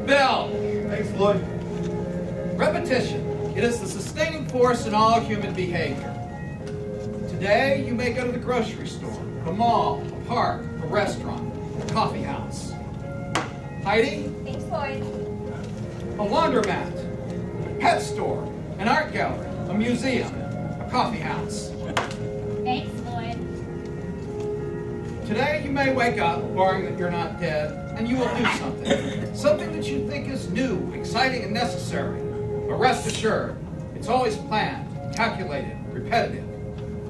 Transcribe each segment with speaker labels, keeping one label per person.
Speaker 1: Bill!
Speaker 2: Thanks, Lloyd.
Speaker 1: Repetition. It is the sustaining force in all human behavior. Today, you may go to the grocery store, a mall, a park, a restaurant, a coffee house. Heidi?
Speaker 3: Thanks, Lloyd.
Speaker 1: A laundromat, a pet store, an art gallery, a museum, a coffee house.
Speaker 3: Thanks, Lloyd.
Speaker 1: Today, you may wake up, barring that you're not dead, and you will do something. Something that you think is new, exciting, and necessary. But rest assured, it's always planned, calculated, repetitive.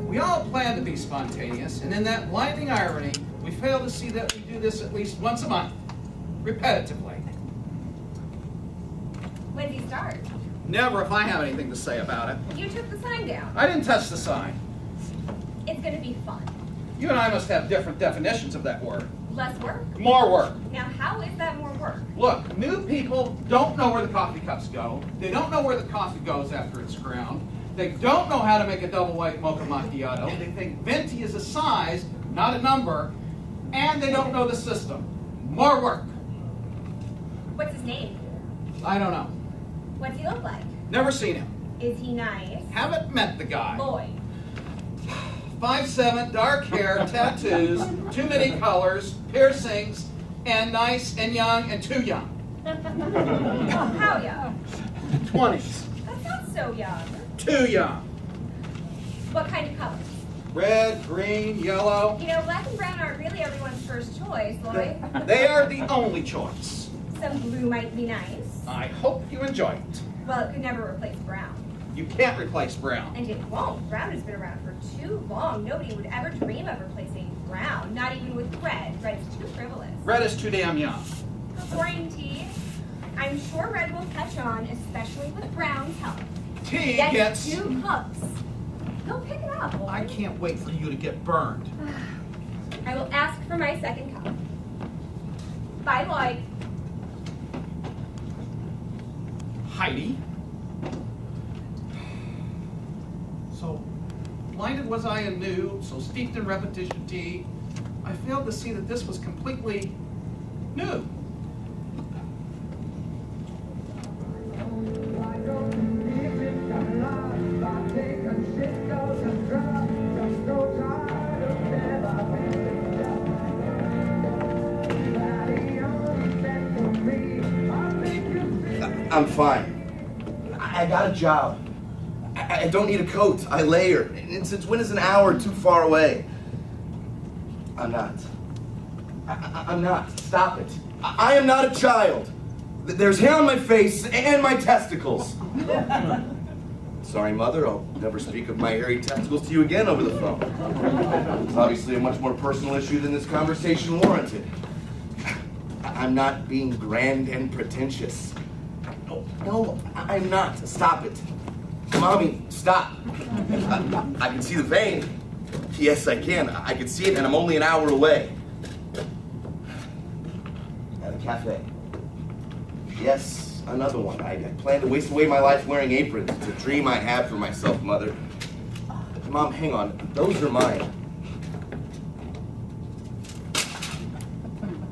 Speaker 1: We all plan to be spontaneous, and in that blinding irony, we fail to see that we do this at least once a month, repetitively.
Speaker 3: When did you start?
Speaker 1: Never if I have anything to say about it.
Speaker 3: You took the sign down.
Speaker 1: I didn't touch the sign.
Speaker 3: It's going to be fun.
Speaker 1: You and I must have different definitions of that word.
Speaker 3: Less work?
Speaker 1: More work.
Speaker 3: Now, how is that more work?
Speaker 1: Look, new people don't know where the coffee cups go. They don't know where the coffee goes after it's ground. They don't know how to make a double white mocha macchiato. They think venti is a size, not a number. And they don't know the system. More work.
Speaker 3: What's his name?
Speaker 1: I don't know.
Speaker 3: What's he look like?
Speaker 1: Never seen him.
Speaker 3: Is he nice?
Speaker 1: Haven't met the guy.
Speaker 3: Lloyd.
Speaker 1: 5'7", dark hair, tattoos, too many colors, piercings, and nice and young and too young.
Speaker 3: How young?
Speaker 1: 20s.
Speaker 3: That's not so young.
Speaker 1: Too young.
Speaker 3: What kind of colors?
Speaker 1: Red, green, yellow.
Speaker 3: You know, black and brown aren't really everyone's first choice, Lloyd.
Speaker 1: They are the only choice.
Speaker 3: Some blue might be nice.
Speaker 1: I hope you enjoy it.
Speaker 3: Well, it could never replace brown.
Speaker 1: You can't replace brown.
Speaker 3: And it won't. Brown has been around for too long. Nobody would ever dream of replacing brown, not even with red. Red's too frivolous.
Speaker 1: Red is too damn young.
Speaker 3: According to tea, I'm sure red will catch on, especially with brown's help.
Speaker 1: Tea
Speaker 3: That's
Speaker 1: gets...
Speaker 3: 2 cups. Go pick it up, Lloyd.
Speaker 1: I can't wait for you to get burned.
Speaker 3: I will ask for my second cup. Bye, Lloyd.
Speaker 1: Heidi? So blinded was I and new, so steeped in repetition tea, I failed to see that this was completely new.
Speaker 2: I'm fine. I got a job. I don't need a coat. I layer. And since when is an hour too far away? I'm not. I'm not. Stop it. I am not a child. There's hair on my face and my testicles. Sorry, Mother. I'll never speak of my hairy testicles to you again over the phone. It's obviously a much more personal issue than this conversation warranted. I'm not being grand and pretentious. No, I'm not. Stop it. Mommy, stop. I can see the vein. Yes, I can. I can see it, and I'm only an hour away. At a cafe. Yes, another one. I plan to waste away my life wearing aprons. It's a dream I have for myself, Mother. Mom, hang on. Those are mine.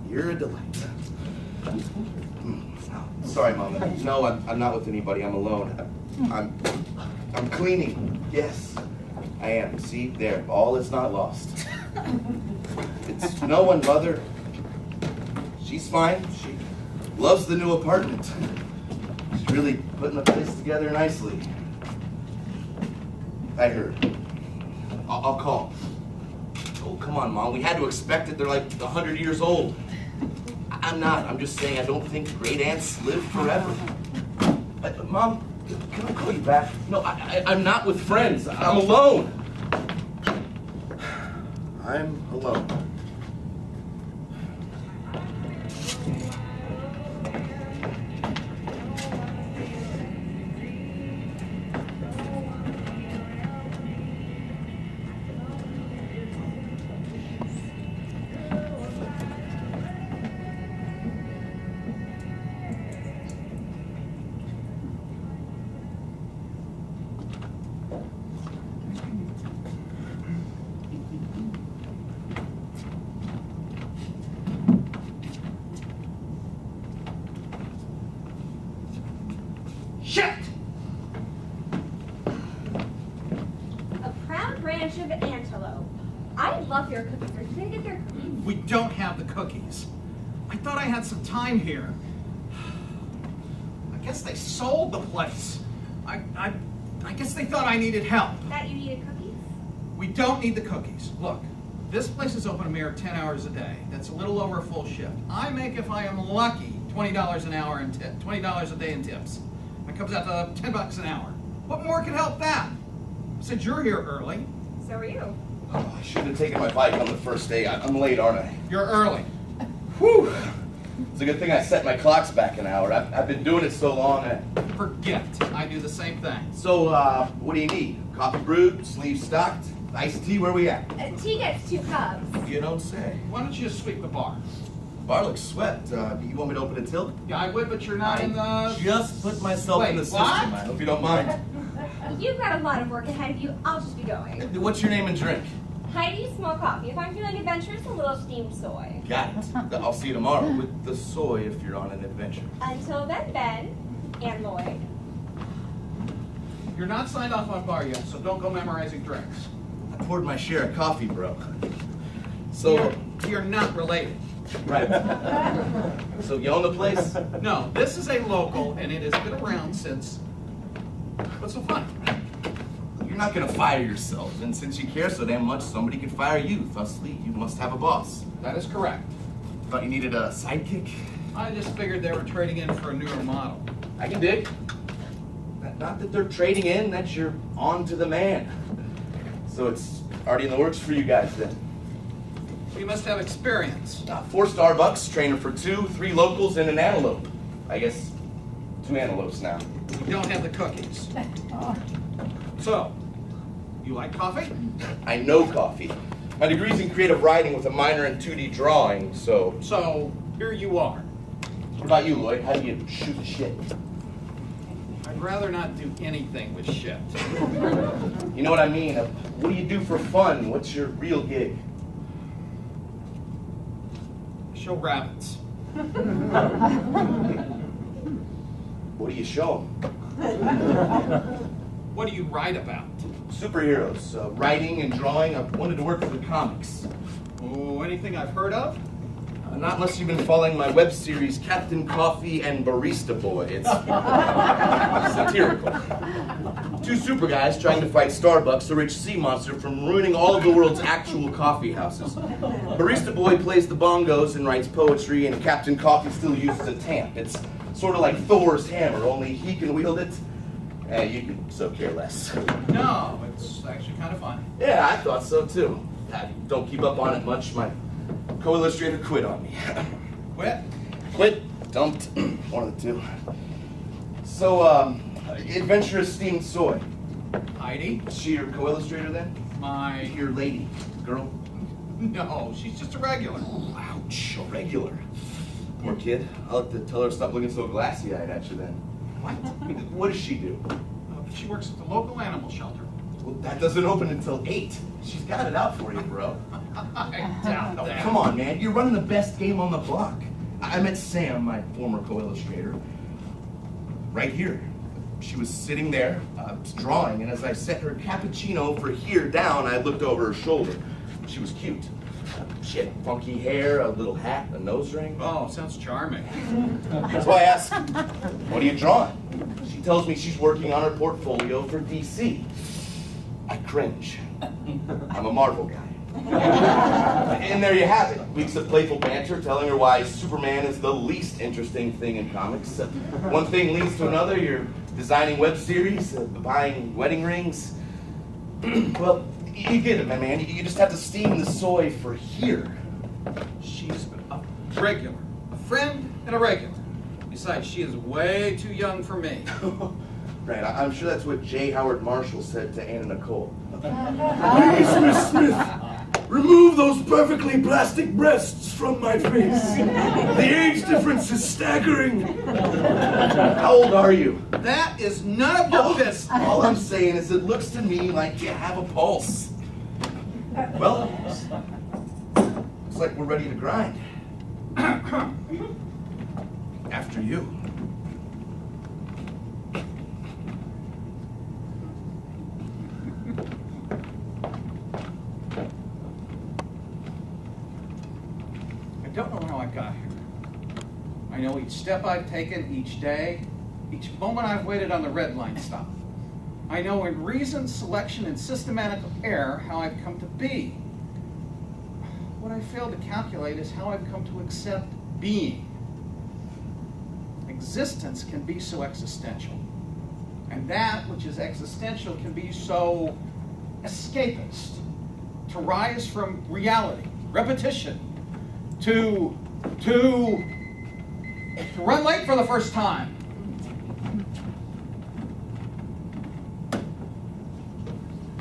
Speaker 2: You're a delight. Sorry, Mom. No, I'm not with anybody. I'm alone. I'm cleaning. Yes, I am. See, there. All is not lost. It's no one, Mother. She's fine. She loves the new apartment. She's really putting the place together nicely. I heard. I'll call. Oh, come on, Mom. We had to expect it. They're like 100 years old. I'm not. I'm just saying I don't think great aunts live forever. Mom, can I call you back? No, I'm not with friends. I'm alone. I'm alone.
Speaker 3: branch of antelope. I love their cookies. Are you gonna get their cookies?
Speaker 1: We don't have the cookies. I thought I had some time here. I guess they sold the place. I guess they thought I needed help.
Speaker 3: That you needed cookies?
Speaker 1: We don't need the cookies. Look, this place is open a mere 10 hours a day. That's a little over a full shift. I make, if I am lucky, $20 an hour in tip, $20 a day in tips. That comes out to $10 an hour. What more could help that? Since you're here early.
Speaker 3: So are you.
Speaker 2: Oh, I shouldn't have taken my bike on the first day. I'm late, aren't I?
Speaker 1: You're early.
Speaker 2: Whew. It's a good thing I set my clocks back an hour. I've been doing it so long.
Speaker 1: Forget. I do the same thing.
Speaker 2: So, what do you need? Coffee brewed, sleeves stocked, iced tea, where we at?
Speaker 3: Tea gets 2 cups.
Speaker 2: You don't say.
Speaker 1: Why don't you just sweep the bar?
Speaker 2: Bar looks swept. Do you want me to open it till?
Speaker 1: Yeah, I would, but you're not in the...
Speaker 2: Just put myself in the system.
Speaker 1: What?
Speaker 2: I hope you don't mind.
Speaker 3: You've got a lot of work ahead of you. I'll just be going.
Speaker 2: What's your name and drink?
Speaker 3: Heidi, small coffee. If I'm feeling adventurous, a little steamed soy.
Speaker 2: Got it. I'll see you tomorrow with the soy if you're on an adventure.
Speaker 3: Until then, Ben and Lloyd.
Speaker 1: You're not signed off on bar yet, so don't go memorizing drinks.
Speaker 2: I poured my share of coffee, bro. So,
Speaker 1: You're not related.
Speaker 2: right. So you own the place?
Speaker 1: No, this is a local, and it has been around since... What's so funny?
Speaker 2: You're not gonna fire yourself, and since you care so damn much, somebody could fire you. Thusly, you must have a boss.
Speaker 1: That is correct.
Speaker 2: Thought you needed a sidekick?
Speaker 1: I just figured they were trading in for a newer model.
Speaker 2: I can dig. Not that they're trading in, that you're on to the man. So it's already in the works for you guys then.
Speaker 1: You must have experience.
Speaker 2: 4 Starbucks, trainer for 2, 3 locals, and an antelope. I guess 2 antelopes now.
Speaker 1: You don't have the cookies. So, you like coffee?
Speaker 2: I know coffee. My degree's in creative writing with a minor in 2D drawing, so...
Speaker 1: So, here you are.
Speaker 2: What about you, Lloyd? How do you shoot the shit?
Speaker 1: I'd rather not do anything with shit.
Speaker 2: You know what I mean? What do you do for fun? What's your real gig?
Speaker 1: Show rabbits.
Speaker 2: What do you show 'em?
Speaker 1: What do you write about?
Speaker 2: Superheroes, writing and drawing. I've wanted to work for the comics.
Speaker 1: Oh, anything I've heard of?
Speaker 2: Not unless you've been following my web series, Captain Coffee and Barista Boy. It's satirical. 2 super guys trying to fight Starbucks, a rich sea monster, from ruining all of the world's actual coffee houses. Barista Boy plays the bongos and writes poetry, and Captain Coffee still uses a tamp. It's sort of like Thor's hammer, only he can wield it. You could so care less.
Speaker 1: No, it's actually kind of fun.
Speaker 2: Yeah, I thought so too. I don't keep up on it much. My co-illustrator quit on me.
Speaker 1: Quit?
Speaker 2: Quit, dumped, one of the two. So, adventurous steamed soy.
Speaker 1: Heidi?
Speaker 2: Is she your co-illustrator then? Your lady, girl?
Speaker 1: No, she's just a regular.
Speaker 2: Ouch, a regular. Poor kid. I'll have to tell her to stop looking so glassy-eyed at you then.
Speaker 1: What?
Speaker 2: What does she do?
Speaker 1: She works at the local animal shelter.
Speaker 2: Well, that doesn't open until 8. She's got it out for you, bro.
Speaker 1: I doubt
Speaker 2: Oh,
Speaker 1: that.
Speaker 2: come on, man. You're running the best game on the block. I met Sam, my former co-illustrator, right here. She was sitting there, drawing, and as I set her cappuccino for here down, I looked over her shoulder. She was cute. She had funky hair, a little hat, a nose ring.
Speaker 1: Oh, sounds charming.
Speaker 2: That's why I asked, what are you drawing? She tells me she's working on her portfolio for DC. I cringe. I'm a Marvel guy. And there you have it. Weeks of playful banter telling her why Superman is the least interesting thing in comics. One thing leads to another. You're designing web series, buying wedding rings. Well, you get it, my man. You just have to steam the soy for here.
Speaker 1: She's a regular. A friend and a regular. Besides, she is way too young for me.
Speaker 2: Right, I'm sure that's what J. Howard Marshall said to Anna Nicole.
Speaker 4: Please, Miss Smith, remove those perfectly plastic breasts from my face. The age difference is staggering.
Speaker 2: How old are you?
Speaker 1: That is none of your business.
Speaker 2: All I'm saying is it looks to me like you have a pulse. Well, looks like we're ready to grind. After you.
Speaker 1: I got here. I know each step I've taken, each day, each moment I've waited on the red line stop. I know in reason, selection, and systematic error how I've come to be. What I fail to calculate is how I've come to accept being. Existence can be so existential, and that which is existential can be so escapist. To rise from reality, repetition, to run late for the first time.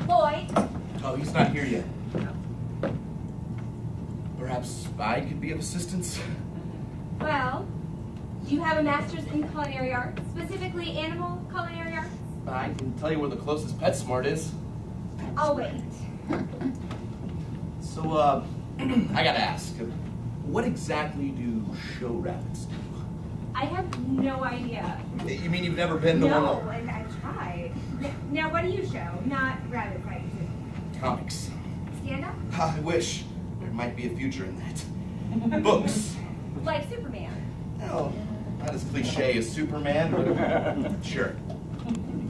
Speaker 3: Lloyd,
Speaker 2: Oh, he's not here yet. Perhaps I could be of assistance?
Speaker 3: well, do you have a master's in culinary arts, specifically animal culinary arts?
Speaker 2: I can tell you where the closest PetSmart is.
Speaker 3: I'll wait.
Speaker 2: So, I gotta ask, what exactly do show rabbits do?
Speaker 3: I have no idea.
Speaker 2: You mean you've never been to
Speaker 3: No,
Speaker 2: one
Speaker 3: and I've tried. Now, what do you show? Not rabbit fights.
Speaker 2: of comics?
Speaker 3: Stand up?
Speaker 2: I wish. There might be a future in that. Books.
Speaker 3: Like Superman.
Speaker 2: No, not as cliche as Superman, but sure.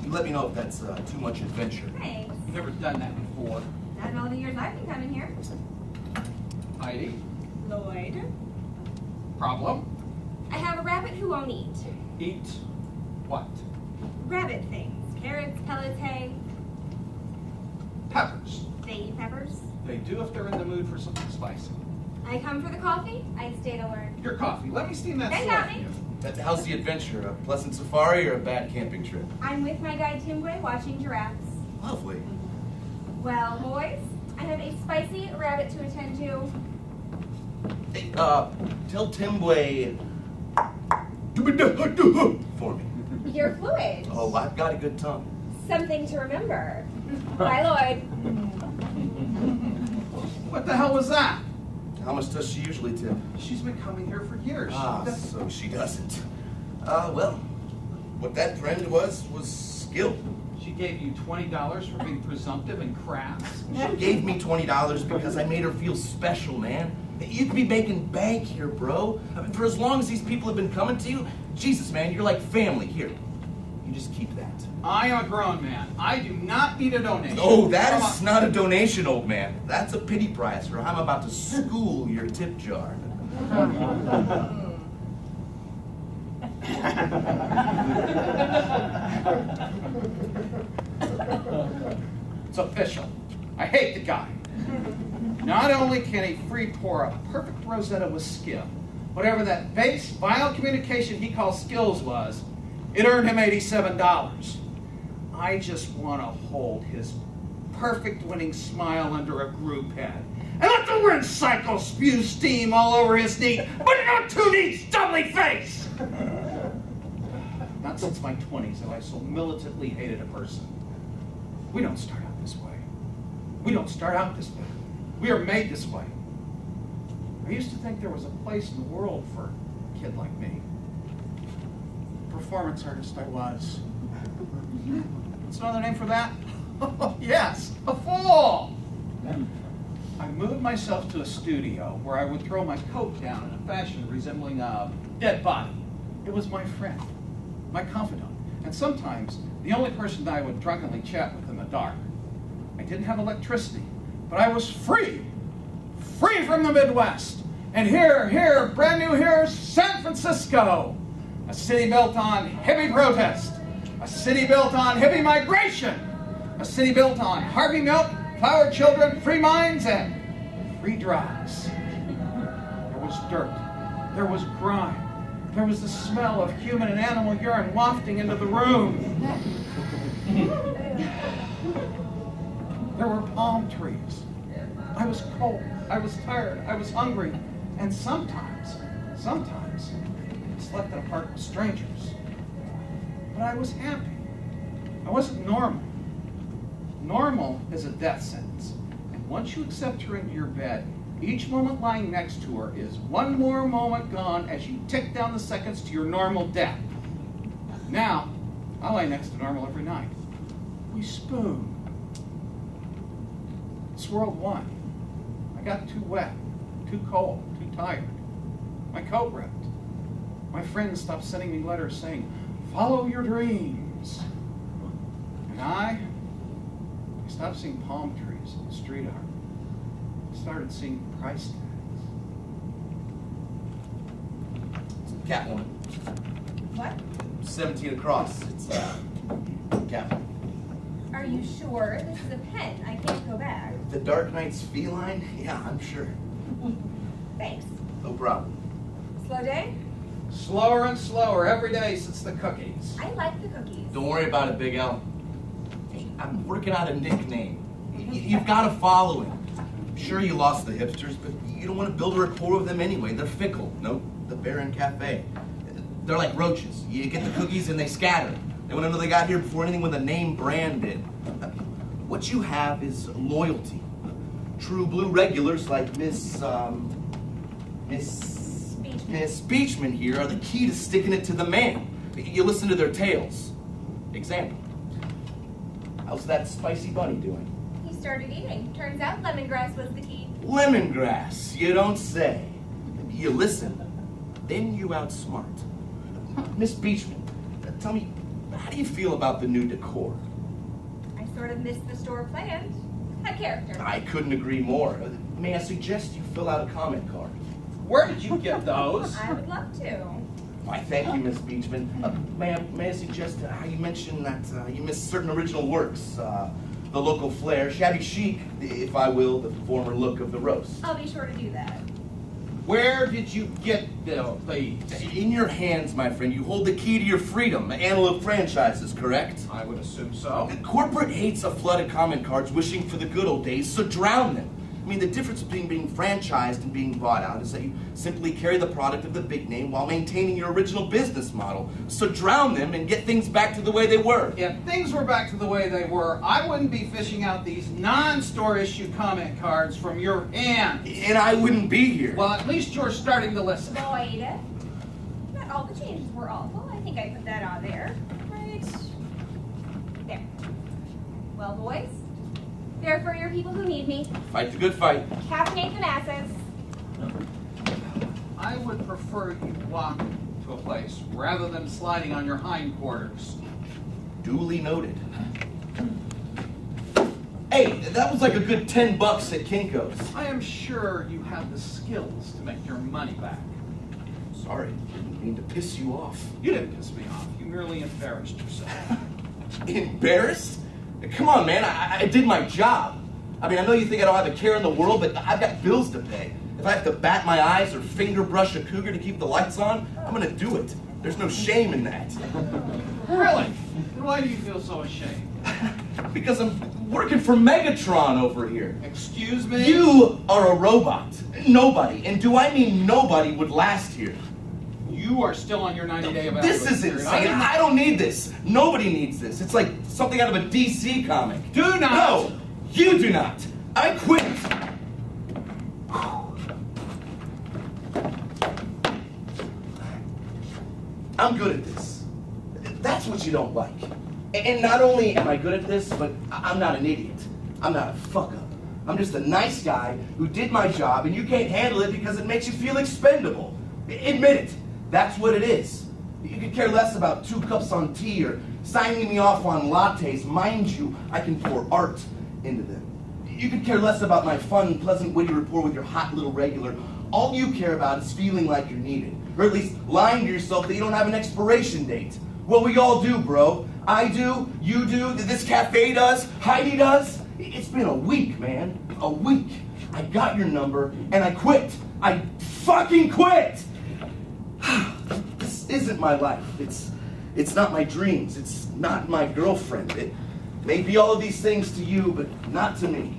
Speaker 2: You let me know if that's too much adventure.
Speaker 3: Thanks.
Speaker 1: I've never done that before.
Speaker 3: Not in all the years I've been coming here.
Speaker 1: Heidi,
Speaker 3: Lloyd.
Speaker 1: problem?
Speaker 3: I have a rabbit who won't eat.
Speaker 1: Eat what?
Speaker 3: Rabbit things. Carrots, pellets, hay.
Speaker 1: Peppers.
Speaker 3: They eat peppers.
Speaker 1: They do if they're in the mood for something spicy.
Speaker 3: I come for the coffee. I stay to learn.
Speaker 1: Your coffee. Let me steam that
Speaker 3: They
Speaker 1: slab
Speaker 3: got
Speaker 1: for
Speaker 3: me.
Speaker 1: you.
Speaker 2: How's the adventure? A pleasant safari or a bad camping trip?
Speaker 3: I'm with my guide Timway watching giraffes.
Speaker 2: Lovely.
Speaker 3: Well, boys, I have a spicy rabbit to attend to.
Speaker 2: Hey, tell Timway for me.
Speaker 3: You're fluid.
Speaker 2: Oh, I've got a good tongue.
Speaker 3: Something to remember. Bye, Lloyd.
Speaker 1: What the hell was that?
Speaker 2: How much does she usually tip?
Speaker 1: She's been coming here for years.
Speaker 2: So she doesn't. Well, what that friend was skill.
Speaker 1: She gave you $20 for being presumptive and crass.
Speaker 2: She gave me $20 because I made her feel special, man. You could be making bank here, bro. I mean, for as long as these people have been coming to you, Jesus, man, you're like family. Here, you just keep that.
Speaker 1: I am a grown man. I do not need a donation.
Speaker 2: Oh, that is not a donation, old man. That's a pity prize for I'm about to school your tip jar.
Speaker 1: It's official. I hate the guy. Not only can he free pour a perfect Rosetta with skill, whatever that base, vile communication he calls skills was, it earned him $87. I just want to hold his perfect winning smile under a group head and let the wind cycle spew steam all over his neat, but not too neat, stubbly face. Not since my 20s have I so militantly hated a person. We don't start out this way. We don't start out this way. We are made this way. I used to think there was a place in the world for a kid like me. Performance artist I was. What's another name for that? Yes, a fool! I moved myself to a studio where I would throw my coat down in a fashion resembling a dead body. It was my friend, my confidant, and sometimes the only person that I would drunkenly chat with in the dark. I didn't have electricity, but I was free from the Midwest. And here, brand new here's San Francisco, a city built on heavy protest, a city built on heavy migration, a city built on Harvey Milk, flower children, free minds, and free drugs. There was dirt, there was grime, there was the smell of human and animal urine wafting into the room. There were palm trees. I was cold, I was tired, I was hungry, and sometimes I slept in a park with strangers. But I was happy. I wasn't normal. Normal is a death sentence. And once you accept her into your bed, each moment lying next to her is one more moment gone as you tick down the seconds to your normal death. Now, I lie next to normal every night. We spoon. It's world one. I got too wet, too cold, too tired. My coat ripped. My friends stopped sending me letters saying, "Follow your dreams." And I stopped seeing palm trees and street art. I started seeing price tags.
Speaker 2: Catwoman.
Speaker 3: What?
Speaker 2: 17 across. It's Catwoman.
Speaker 3: Are you sure? This is a pen. I can't go back.
Speaker 2: The Dark Knight's feline? Yeah, I'm sure.
Speaker 3: Thanks.
Speaker 2: No problem.
Speaker 3: Slow day?
Speaker 1: Slower and slower every day since the cookies.
Speaker 3: I like the cookies.
Speaker 2: Don't worry about it, Big L. Hey, I'm working out a nickname. You've got to follow him. Sure, you lost the hipsters, but you don't want to build a rapport with them anyway. They're fickle. No, the Baron Cafe. They're like roaches. You get the cookies and they scatter. They want to know they got here before anything with a name brand did. What you have is loyalty. True blue regulars like Miss Beachman here are the key to sticking it to the man. You listen to their tales. Example. How's that spicy bunny doing?
Speaker 3: He started eating. Turns out lemongrass was the key.
Speaker 2: Lemongrass, you don't say. You listen, then you outsmart. Miss Beachman, tell me, how do you feel about the new decor?
Speaker 3: I sort of missed the store planned. A character.
Speaker 2: I couldn't agree more. May I suggest you fill out a comment card?
Speaker 1: Where did you get those?
Speaker 3: I would love to.
Speaker 2: Why, thank you, Miss Beachman. May I suggest how you mentioned that you missed certain original works? The local flair, shabby chic, if I will, the former look of the roast.
Speaker 3: I'll be sure to do that.
Speaker 1: Where did you get these?
Speaker 2: In your hands, my friend, you hold the key to your freedom, analog franchises, correct?
Speaker 1: I would assume so.
Speaker 2: Corporate hates a flood of comment cards wishing for the good old days, so drown them. I mean, the difference between being franchised and being bought out is that you simply carry the product of the big name while maintaining your original business model. So drown them and get things back to the way they were.
Speaker 1: If things were back to the way they were, I wouldn't be fishing out these non-store issue comment cards from your hands.
Speaker 2: And I wouldn't be here.
Speaker 1: Well, at least you're starting to listen.
Speaker 3: Lloyd, not all the changes were awful. I think I put that on there. Right there. Well, boys, there for your people who need me.
Speaker 2: Fight the good fight.
Speaker 3: Caffeinate the masses.
Speaker 1: I would prefer you walk to a place rather than sliding on your hindquarters.
Speaker 2: Duly noted. Hey, that was like a good $10 at Kinko's.
Speaker 1: I am sure you have the skills to make your money back.
Speaker 2: Sorry, didn't mean to piss you off.
Speaker 1: You didn't piss me off. You merely embarrassed yourself.
Speaker 2: Embarrassed? Come on, man, I did my job. I mean, I know you think I don't have a care in the world, but I've got bills to pay. If I have to bat my eyes or finger brush a cougar to keep the lights on, I'm gonna do it. There's no shame in that.
Speaker 1: Really? Then why do you feel so ashamed?
Speaker 2: Because I'm working for Megatron over here.
Speaker 1: Excuse me?
Speaker 2: You are a robot. Nobody, and do I mean nobody, would last here.
Speaker 1: You are still on your 90-day evaluation.
Speaker 2: This is insane. I don't need this. Nobody needs this. It's like something out of a DC comic.
Speaker 1: Do not.
Speaker 2: No, you do not. I quit. I'm good at this. That's what you don't like. And not only am I good at this, but I'm not an idiot. I'm not a fuck-up. I'm just a nice guy who did my job, and you can't handle it because it makes you feel expendable. Admit it. That's what it is. You could care less about 2 cups on tea or signing me off on lattes. Mind you, I can pour art into them. You could care less about my fun, pleasant, witty rapport with your hot little regular. All you care about is feeling like you're needed. Or at least lying to yourself that you don't have an expiration date. Well, we all do, bro. I do, you do, this cafe does, Heidi does. It's been a week, man. A week. I got your number, and I quit. I fucking quit! This isn't my life. It's not my dreams. It's not my girlfriend. It may be all of these things to you, but not to me.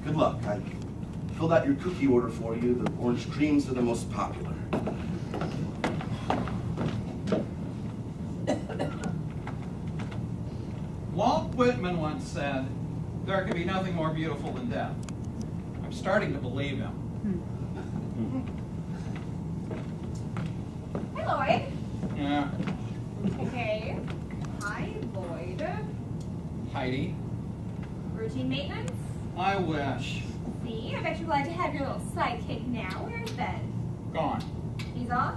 Speaker 2: Good luck. I filled out your cookie order for you. The orange creams are the most popular.
Speaker 1: Walt Whitman once said, "There can be nothing more beautiful than death." I'm starting to believe him.
Speaker 3: Hi, Lloyd.
Speaker 1: Yeah.
Speaker 3: Okay. Hi, Lloyd.
Speaker 1: Heidi,
Speaker 3: Routine maintenance?
Speaker 1: I wish.
Speaker 3: See, I bet you're glad to have your little sidekick now. Where's Ben?
Speaker 1: Gone.
Speaker 3: He's off?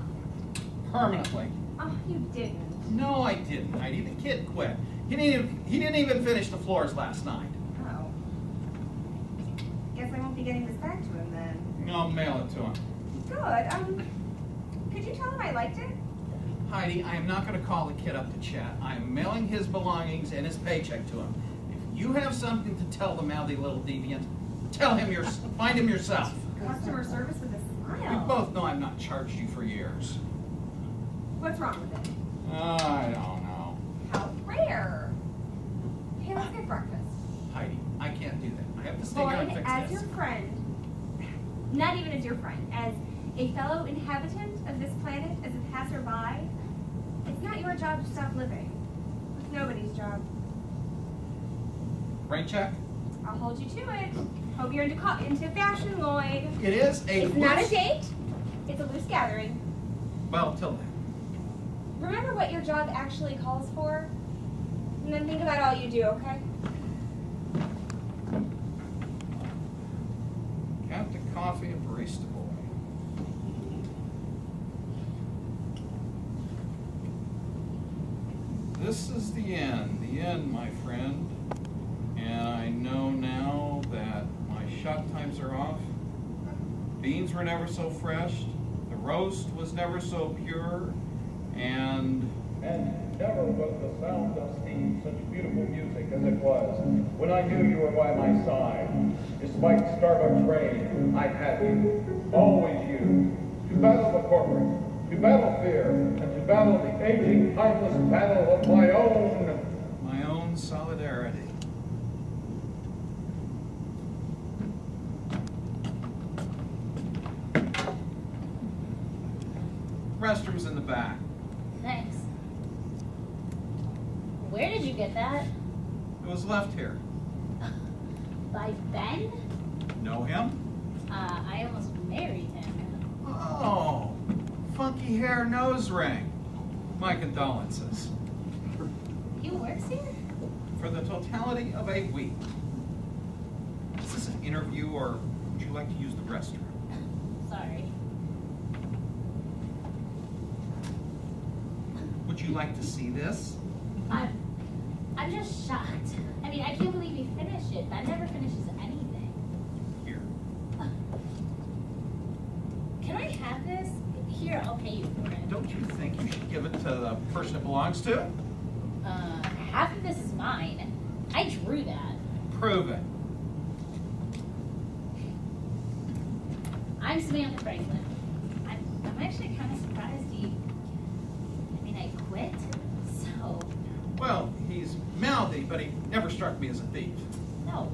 Speaker 1: Permanently.
Speaker 3: Oh, you didn't.
Speaker 1: No, I didn't, Heidi. The kid quit. He didn't even finish the floors last night.
Speaker 3: Oh. Guess I won't be getting this back to him then.
Speaker 1: I'll mail it to him.
Speaker 3: Good. Could you tell him I liked it?
Speaker 1: Heidi, I am not going to call the kid up to chat. I am mailing his belongings and his paycheck to him. If you have something to tell the mouthy little deviant, find him yourself.
Speaker 3: Customer service with a smile.
Speaker 1: You both know I've not charged you for years.
Speaker 3: What's wrong with it?
Speaker 1: I don't know.
Speaker 3: How rare. Hey, let's get breakfast.
Speaker 1: Heidi, I can't do that. I have to stay here and
Speaker 3: Lloyd,
Speaker 1: fix
Speaker 3: as
Speaker 1: this.
Speaker 3: your friend, not even as your friend, as a fellow inhabitant of this planet, as a passerby, it's not your job to stop living. It's nobody's job.
Speaker 1: Rain check?
Speaker 3: I'll hold you to it. Hope you're into fashion, Lloyd.
Speaker 1: It is a
Speaker 3: It's not a date. It's a loose gathering.
Speaker 1: Well, till then.
Speaker 3: Remember what your job actually calls for, and then think about all you do, okay?
Speaker 1: Captain Coffee and Barista Boy. This is the end, my friend. And I know now that my shot times are off. Beans were never so fresh. The roast was never so pure. And
Speaker 5: never was the sound of steam such beautiful music as it was when I knew you were by my side. Despite Starbucks rain, I had you, always you, to battle the corporate, to battle fear, and to battle the aging, timeless battle of my own
Speaker 1: solidarity. Restrooms in the back.
Speaker 6: Thanks. Where did you get that?
Speaker 1: It was left here.
Speaker 6: By Ben?
Speaker 1: Know him?
Speaker 6: I almost married him.
Speaker 1: Oh, funky hair nose ring. My condolences.
Speaker 6: He works here?
Speaker 1: For the totality of a week. Is this an interview or would you like to use the restroom?
Speaker 6: Sorry.
Speaker 1: Would you like to see this?
Speaker 6: I'm just shocked. I mean, I can't believe you finished it. Ben never finishes anything.
Speaker 1: Here.
Speaker 6: Can I have this? Here, I'll pay you for it.
Speaker 1: Don't you think you should give it to the person it belongs to?
Speaker 6: Half of this is mine. I drew that.
Speaker 1: Prove it.
Speaker 6: I'm Samantha Franklin. I'm actually kind of surprised I quit, so...
Speaker 1: Well, he's mouthy, but he never struck me as a thief.
Speaker 6: No.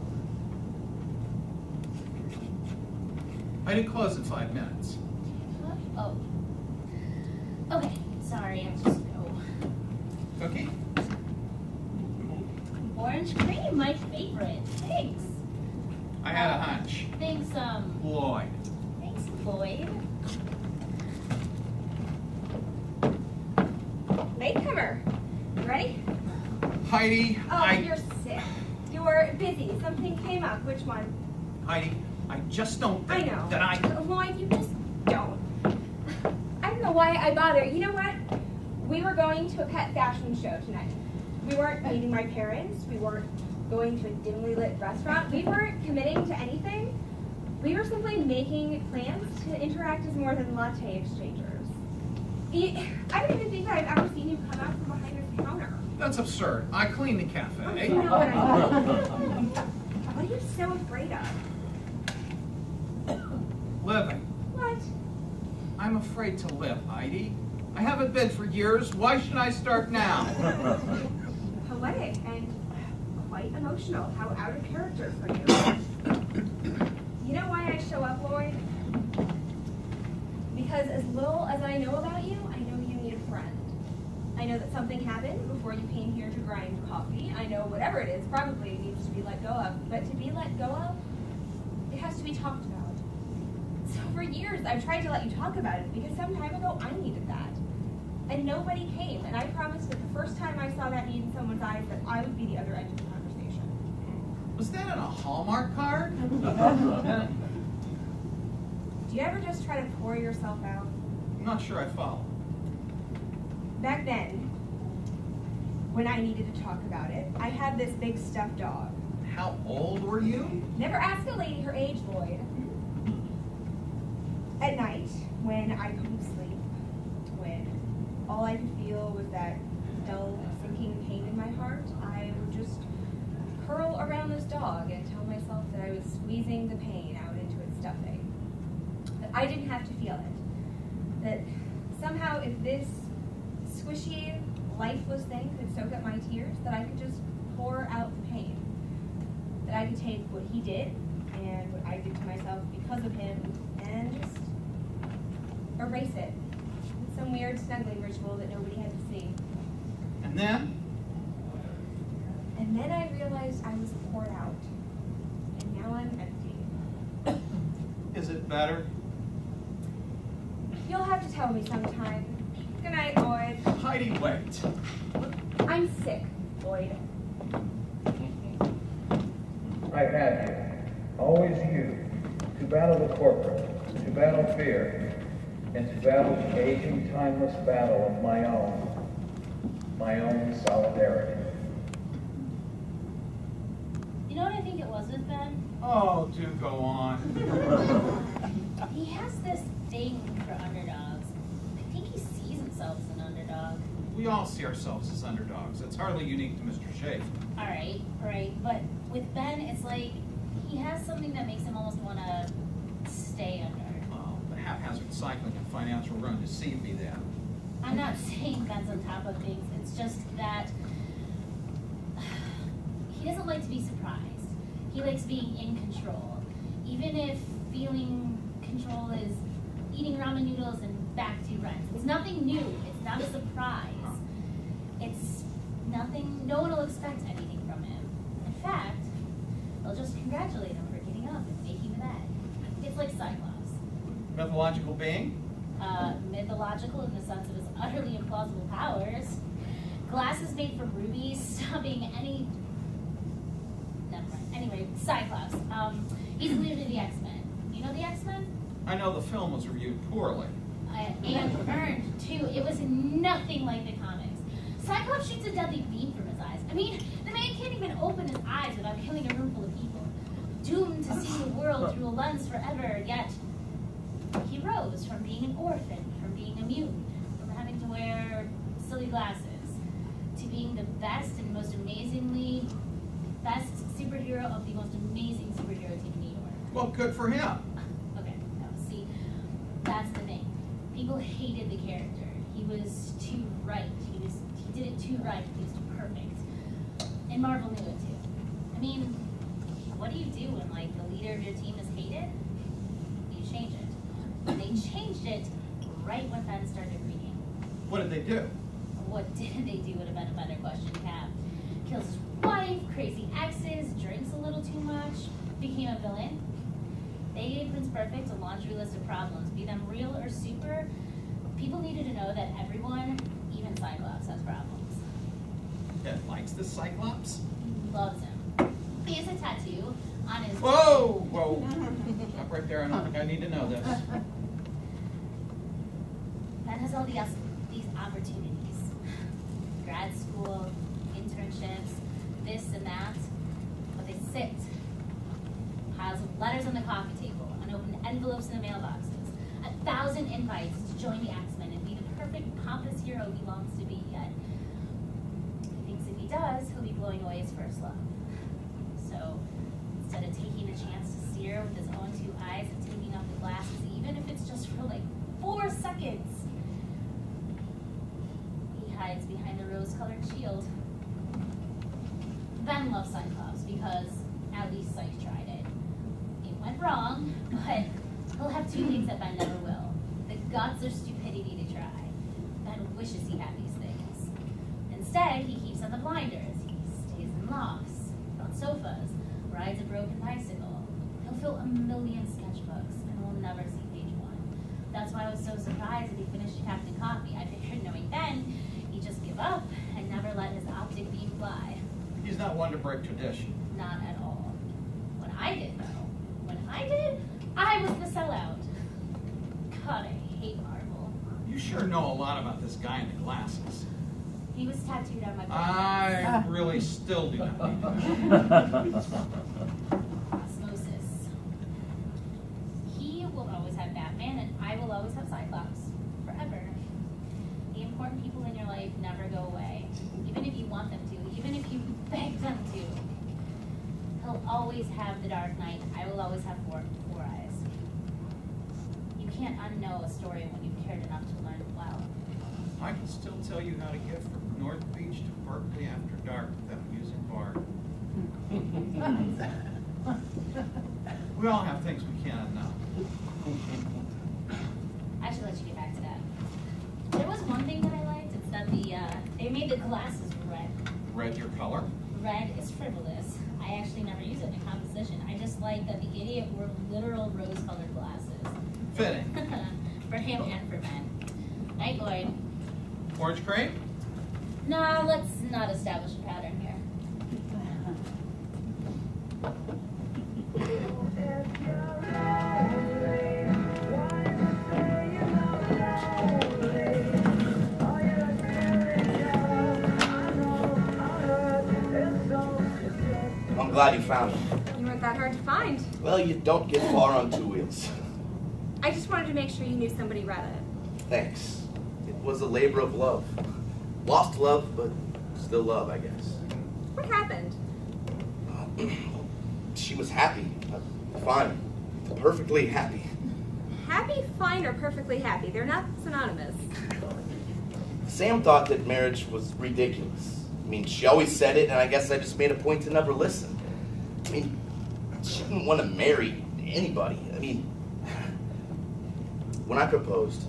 Speaker 1: I do close in 5 minutes.
Speaker 6: Oh. Okay, sorry, I'll just go.
Speaker 1: Cookie?
Speaker 6: Orange cream, my favorite. Thanks.
Speaker 1: I had a hunch.
Speaker 6: Thanks,
Speaker 1: Lloyd.
Speaker 6: Thanks, Lloyd.
Speaker 3: Latecomer. You ready?
Speaker 1: Heidi,
Speaker 3: Oh, you're sick. You're busy. Something came up. Which one?
Speaker 1: Heidi, I just don't
Speaker 3: I
Speaker 1: think
Speaker 3: know.
Speaker 1: that I...
Speaker 3: Lloyd, you just don't. I don't know why I bother. You know what? We were going to a pet fashion show tonight. We weren't meeting my parents. We weren't going to a dimly lit restaurant. We weren't committing to anything. We were simply making plans to interact as more than latte exchangers. I don't even think that I've ever seen you come out from behind a counter.
Speaker 1: That's absurd. I clean the cafe.
Speaker 3: You know what I mean? What are you so afraid of?
Speaker 1: Living.
Speaker 3: What?
Speaker 1: I'm afraid to live, Heidi. I haven't been for years. Why should I start now?
Speaker 3: Poetic and quite emotional. How out of character for you. You know why I show up, Lloyd? Because as little as I know about you, I know you need a friend. I know that something happened before you came here to grind coffee. I know whatever it is probably needs to be let go of. But to be let go of, it has to be talked about. So for years, I've tried to let you talk about it because some time ago, I needed that. And nobody came. And I promised that the first time I saw that need in someone's eyes, that I would be the other end of the conversation.
Speaker 1: Was that on a Hallmark card?
Speaker 3: Do you ever just try to pour yourself out?
Speaker 1: I'm not sure I follow.
Speaker 3: Back then, when I needed to talk about it, I had this big stuffed dog.
Speaker 1: How old were you?
Speaker 3: Never ask a lady her age, Lloyd. At night, when I couldn't sleep, when all I could feel was that dull, sinking pain in my heart, I would just curl around this dog and tell myself that I was squeezing the pain out into its stuffing. That I didn't have to feel it. That somehow if this squishy, lifeless thing could soak up my tears, that I could just pour out the pain. That I could take what he did and what I did to myself because of him and just erase it. It's some weird snuggling ritual that nobody had to see.
Speaker 1: And then?
Speaker 3: And then I realized I was poured out. And now I'm empty.
Speaker 1: Is it better?
Speaker 3: You'll have to tell me sometime. Good night, Lloyd.
Speaker 1: Heidi, wait.
Speaker 3: I'm sick, Lloyd.
Speaker 5: I had you, always you, to battle the corporate, to battle fear, and to battle the aging, timeless battle of my own solidarity.
Speaker 6: You know what I think it was with Ben?
Speaker 1: Oh, do go on.
Speaker 6: He has this thing for underdogs. I think he sees himself as an underdog.
Speaker 1: We all see ourselves as underdogs. It's hardly unique to Mr. Schaefer.
Speaker 6: All right. But with Ben, it's like he has something that makes him almost want to stay under.
Speaker 1: Oh, the haphazard cycling and financial ruin deceive me then.
Speaker 6: I'm not saying Ben's on top of things. It's just that he doesn't like to be surprised. He likes being in control. Even if feeling control is eating ramen noodles and back to rent. It's nothing new. It's not a surprise. It's nothing, no one will expect anything from him. In fact, they'll just congratulate him for getting up and making the bed. It's like Cyclops.
Speaker 1: Mythological being?
Speaker 6: Mythological in the sense of his utterly implausible powers. Glasses made from rubies, stopping any... Never mind. Anyway, Cyclops. He's the leader of the X-Men. You know the X-Men?
Speaker 1: I know the film was reviewed poorly.
Speaker 6: And earned, too. It was nothing like the comics. Cyclops shoots a deadly beam from his eyes. I mean, the man can't even open his eyes without killing a room full of people. Doomed to see the world through a lens forever, yet he rose from being an orphan, from being immune, from having to wear silly glasses, to being the best and most amazingly best superhero of the most amazing superhero team in New York.
Speaker 1: Well, good for him.
Speaker 6: Okay, no, see, that's the thing. People hated the character. He was too right. He did it too right. He was too perfect. And Marvel knew it too. I mean, what do you do when like the leader of your team is hated? You change it. And they changed it right when Ben started reading.
Speaker 1: What did they do?
Speaker 6: What did they do would have been a better question to have. Kills his wife, crazy exes, drinks a little too much, became a villain. They gave Prince Perfect a laundry list of problems, be them real or super. People needed to know that everyone, even Cyclops, has problems.
Speaker 1: Ben likes the Cyclops?
Speaker 6: Loves him. He has a tattoo on his...
Speaker 1: Whoa! Stop right there. I don't think I need to know this.
Speaker 6: Ben has all these opportunities. Grad school, internships, this and that. But they sit. Piles of letters on the coffee table, unopened envelopes in the mailboxes, 1,000 invites to join the X-Men and be the perfect pompous hero he longs to be, yet he thinks if he does, he'll be blowing away his first love. So instead of taking a chance to steer with his own two eyes and taking off the glasses, even if it's just for like 4 seconds, he hides behind the rose-colored shield. Ben loves Cyclops because at least Cyc tried it. It went wrong, but he'll have 2 things that Ben never will. The guts or stupidity to try. Ben wishes he had these things. Instead, he keeps on the blinders. He stays in lofts, on sofas, rides a broken bicycle. He'll fill a million sketchbooks and we'll never see page 1. That's why I was so surprised when he finished Captain Coffee. I figured knowing Ben, he'd just give up and never let his optic beam fly.
Speaker 1: He's not one to break tradition.
Speaker 6: Not at all. When I did, though. When I did, I was the sellout. God, I hate Marvel.
Speaker 1: You sure know a lot about this guy in the glasses.
Speaker 6: He was tattooed on my butt.
Speaker 1: I really still do not need to know.
Speaker 6: Osmosis. He will always have Batman, and I will always have Cyclops. Forever. The important people in your life never go away. Even if you want them to. Even if you beg them to. He'll always have the Dark Knight. I will always have four eyes. You can't unknow a story when you've cared enough to learn it well.
Speaker 1: I can still tell you how to get from North Beach to Berkeley after dark without using Bart. We all have things we can't unknow.
Speaker 6: I should let you get back to that. There was one thing that I liked. It's that they made the glasses red.
Speaker 1: Red your color?
Speaker 6: Red is frivolous. I actually never use it in a composition. I just like that the idiot wore literal rose-colored glasses.
Speaker 1: Fitting.
Speaker 6: For him and for men. Night, Lloyd.
Speaker 1: Orange cream?
Speaker 6: No, let's not establish a pattern here.
Speaker 2: I'm glad you found it.
Speaker 3: You weren't that hard to find.
Speaker 2: Well, you don't get far on two wheels.
Speaker 3: I just wanted to make sure you knew somebody read it.
Speaker 2: Thanks. It was a labor of love. Lost love, but still love, I guess.
Speaker 3: What happened?
Speaker 2: She was happy. Fine. Perfectly happy.
Speaker 3: Happy, fine, or perfectly happy? They're not synonymous.
Speaker 2: Sam thought that marriage was ridiculous. I mean, she always said it, and I guess I just made a point to never listen. I mean, she didn't want to marry anybody. I mean, when I proposed,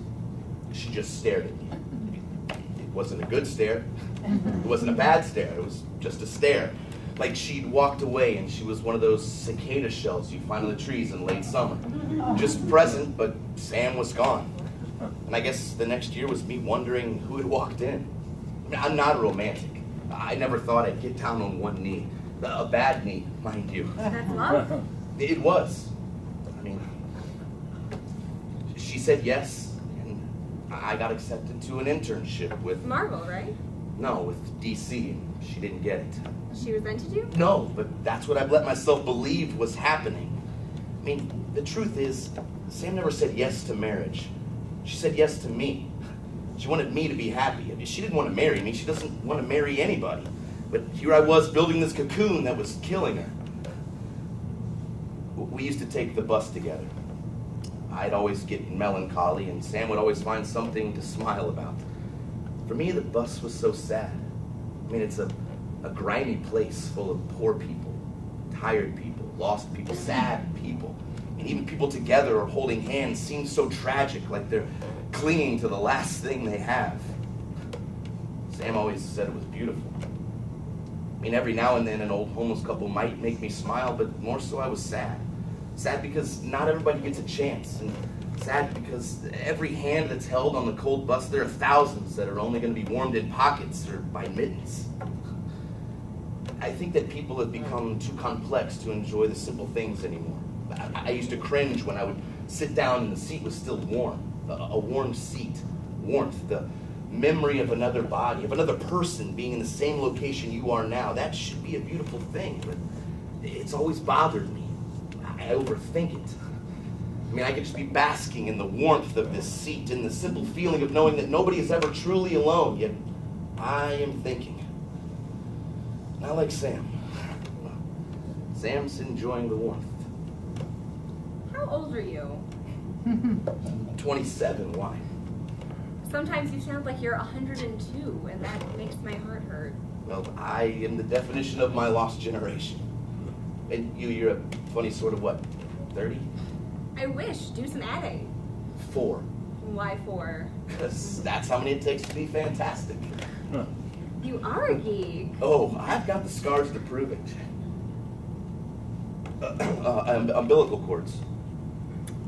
Speaker 2: she just stared at me. It wasn't a good stare. It wasn't a bad stare. It was just a stare. Like she'd walked away and she was one of those cicada shells you find on the trees in late summer. Just present, but Sam was gone. And I guess the next year was me wondering who had walked in. I mean, I'm not a romantic. I never thought I'd get down on one knee. A bad knee, mind you.
Speaker 3: That's love.
Speaker 2: It was. I mean, she said yes, and I got accepted to an internship with...
Speaker 3: Marvel, right?
Speaker 2: No, with DC, and she didn't get it.
Speaker 3: She resented you?
Speaker 2: No, but that's what I've let myself believe was happening. I mean, the truth is, Sam never said yes to marriage. She said yes to me. She wanted me to be happy. I mean, she didn't want to marry me. She doesn't want to marry anybody. But here I was building this cocoon that was killing her. We used to take the bus together. I'd always get melancholy, and Sam would always find something to smile about. For me, the bus was so sad. I mean, it's a grimy place full of poor people, tired people, lost people, sad people. And even people together or holding hands seem so tragic, like they're clinging to the last thing they have. Sam always said it was beautiful. I mean, every now and then an old homeless couple might make me smile, but more so I was sad. Sad because not everybody gets a chance, and sad because every hand that's held on the cold bus, there are thousands that are only going to be warmed in pockets or by mittens. I think that people have become too complex to enjoy the simple things anymore. I used to cringe when I would sit down and the seat was still warm. A warm seat, warmth, the memory of another body, of another person being in the same location you are now. That should be a beautiful thing, but it's always bothered me. I overthink it. I mean, I could just be basking in the warmth of this seat, in the simple feeling of knowing that nobody is ever truly alone, yet I am thinking. Not like Sam. Sam's enjoying the warmth.
Speaker 3: How old are you?
Speaker 2: 27, why?
Speaker 3: Sometimes you sound like you're 102, and that makes my heart hurt.
Speaker 2: Well, I am the definition of my lost generation. And you're a funny sort of what, 30?
Speaker 3: I wish. Do some adding.
Speaker 2: 4.
Speaker 3: Why 4?
Speaker 2: Because that's how many it takes to be fantastic.
Speaker 3: You are a geek.
Speaker 2: Oh, I've got the scars to prove it. Umbilical cords.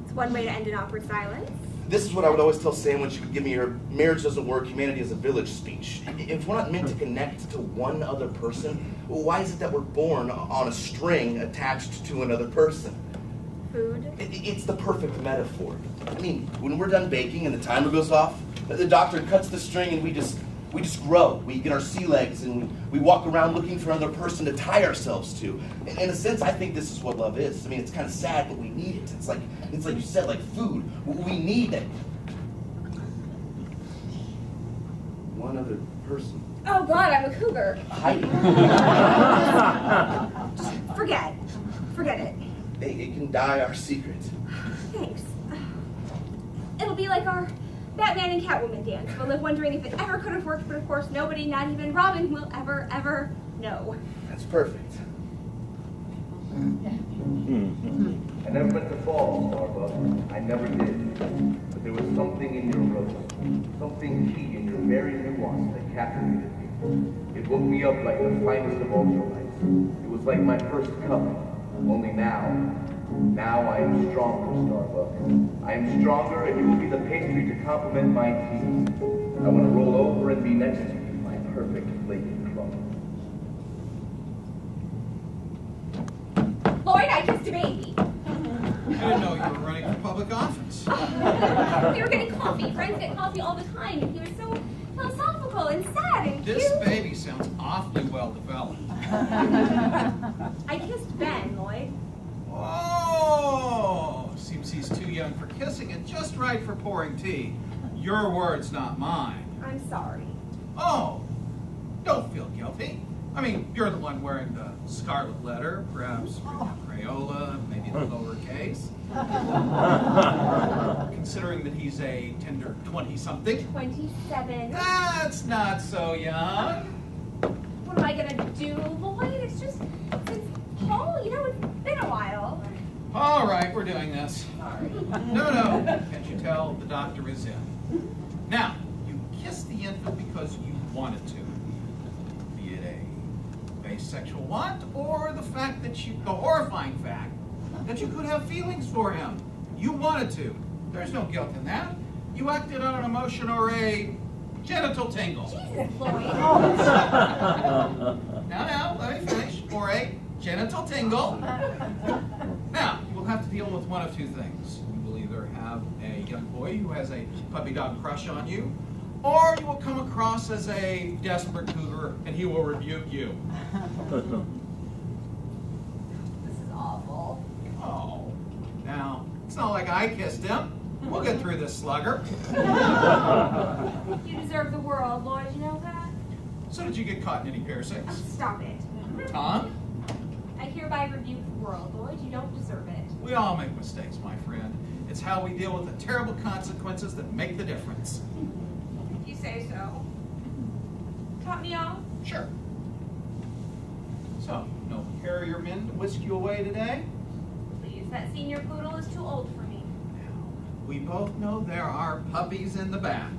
Speaker 3: It's one way to end an awkward silence.
Speaker 2: This is what I would always tell Sam when she would give me her marriage doesn't work, humanity is a village speech. If we're not meant to connect to one other person, why is it that we're born on a string attached to another person?
Speaker 3: food?
Speaker 2: It's the perfect metaphor. I mean, when we're done baking and the timer goes off, the doctor cuts the string and we just grow. We get our sea legs and we walk around looking for another person to tie ourselves to. In a sense, I think this is what love is. I mean, it's kind of sad, but we need it. It's like you said, like food. We need it. One other person.
Speaker 3: Oh God, I'm a cougar.
Speaker 2: Heidi.
Speaker 3: Just forget it.
Speaker 2: It can die our secret.
Speaker 3: Thanks. It'll be like our Batman and Catwoman dance. We'll live wondering if it ever could have worked, but of course nobody, not even Robin, will ever know.
Speaker 2: That's perfect.
Speaker 5: I never meant to fall, Starbuck. I never did. But there was something in your rose, something key in your very nuance that captivated me. It woke me up like the finest of ultralights. It was like my first cup. Only now I am stronger, Starbuck. I am stronger, and you will be the pastry to complement my tea. I want to roll over and be next to you, my perfect flaky crumb.
Speaker 3: Lloyd, I kissed a baby.
Speaker 1: I didn't know you were running for public office.
Speaker 3: We were getting coffee. Friends get coffee all the time, and he was so philosophical and sad and cute.
Speaker 1: This baby sounds awfully well developed.
Speaker 3: I kissed Ben, Lloyd.
Speaker 1: Oh, seems he's too young for kissing and just right for pouring tea. Your words, not mine.
Speaker 3: I'm sorry.
Speaker 1: Oh, don't feel guilty. I mean, you're the one wearing the scarlet letter, perhaps Crayola, maybe the lowercase. Considering that he's a tender 20-something.
Speaker 3: 27.
Speaker 1: That's not so young.
Speaker 3: What am I gonna do, Lloyd? It's just since Paul, it's been a while.
Speaker 1: All right, we're doing this.
Speaker 3: Sorry.
Speaker 1: No. Can't you tell the doctor is in? Now, you kissed the infant because you wanted to. Be it a base sexual want or the horrifying fact that you could have feelings for him. You wanted to. There's no guilt in that. You acted on an emotion or a genital tingle.
Speaker 3: Jesus, Lloyd.
Speaker 1: Now, let me finish. Or a genital tingle. Now, you will have to deal with one of two things. You will either have a young boy who has a puppy dog crush on you, or you will come across as a desperate cougar and he will rebuke you.
Speaker 3: This is awful.
Speaker 1: Oh, now, it's not like I kissed him. We'll get through this slugger.
Speaker 3: You deserve the world, Lloyd. You know that?
Speaker 1: So did you get caught in any
Speaker 3: Oh,
Speaker 1: piercings?
Speaker 3: stop it.
Speaker 1: Tom?
Speaker 3: I hereby rebuke the world, Lloyd. You don't deserve it.
Speaker 1: We all make mistakes, my friend. It's how we deal with the terrible consequences that make the difference.
Speaker 3: If you say so. Taught me all?
Speaker 1: Sure. So, no carrier men to whisk you away today?
Speaker 3: Please, that senior poodle is too old for me.
Speaker 1: Now, we both know there are puppies in the back.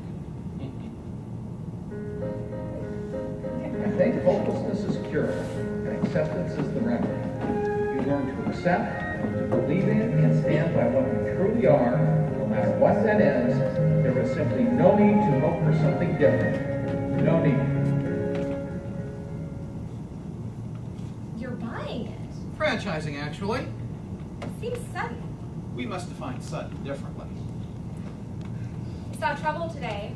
Speaker 5: I think hopelessness is curable, and acceptance is the remedy. You learn to accept, to believe in, and stand by what you truly are, no matter what that is. There is simply no need to hope for something different. No need.
Speaker 3: You're buying it.
Speaker 1: Franchising, actually.
Speaker 3: It seems sudden.
Speaker 1: We must define sudden differently.
Speaker 3: I saw Trouble today.